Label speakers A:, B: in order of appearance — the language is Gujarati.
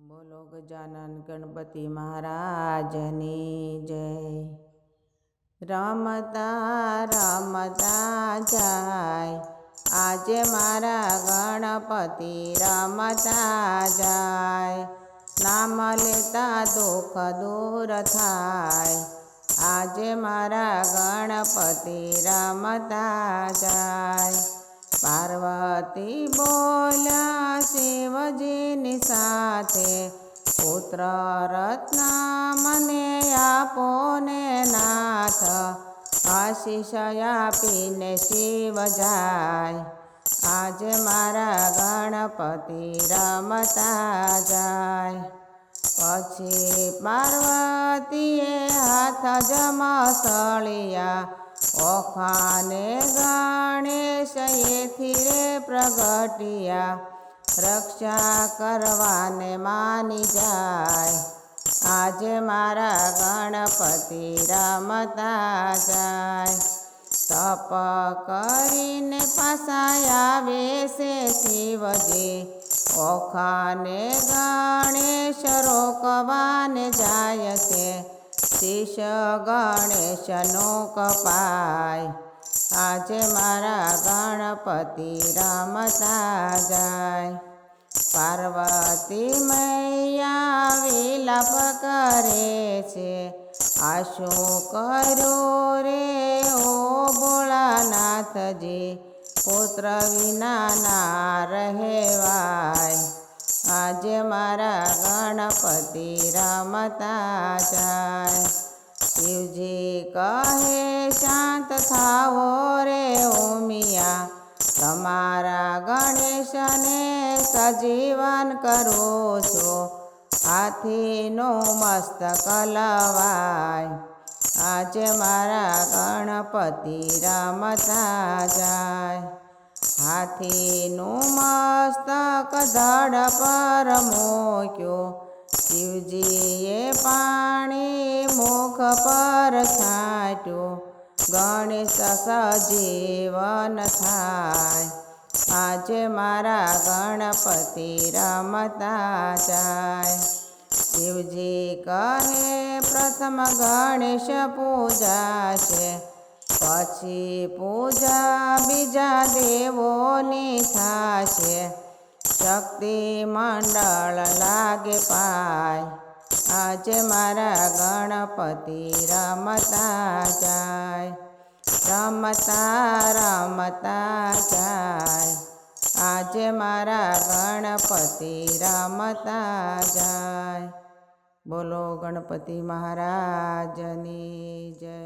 A: બોલો ગજાનન ગણપતિ મહારાજની જય। રમતા રમતા જાય આજે મારા ગણપતિ રમતા જાય। નામ લેતા દુઃખ દૂર થાય આજે મારા ગણપતિ રમતા જાય। પાર્વતી બોલ્યા શિવજીની સાથે પુત્ર રત્ન મને આપો ને નાથ। આશીષ આપીને શિવ જાય આજે મારા ગણપતિ રમતા જાય। પછી પાર્વતીએ હાથ જમસળિયા ઓખાને ગણેશ એથી રે પ્રગટિયા। રક્ષા કરવાને માની જાય આજે મારા ગણપતિ રમતા જાય। તપ કરીને પાછા આવે છે શિવજી ઓખાને ગણેશ રોકવાને જાય છે। શીશ ગણેશનો કપાય આજે મારા ગણપતિ રમતા જાય। પાર્વતી મૈયા વિલાપ કરે છે આ શું કર્યું રે ઓ ભોળાનાથજી। પુત્ર વિના ના રહેવાય આજે મારા ગણપતિ રમતા જાય। શિવજી કહે શાંત થાઓ રે ઉમિયા તમારા ગણેશને સજીવન કરું છું। હાથીનું મસ્તક લવાય આજે મારા ગણપતિ રમતા જાય। હાથીનું મસ્તક ધડ પર મૂક્યું શિવજીએ પાણી મુખ પર છાંટ્યું। ગણેશ સજીવન થાય આજે મારા ગણપતિ રમતા જાય। શિવજી કહે પ્રથમ ગણેશ પૂજા છે પછી પૂજા બીજા દેવોની થાશે। શક્તિ મંડળ લાગે પાય આજે મારા ગણપતિ રમતા જાય। રમતા રમતા જાય આજે મારા ગણપતિ રમતા જાય। બોલો ગણપતિ મહારાજની જય।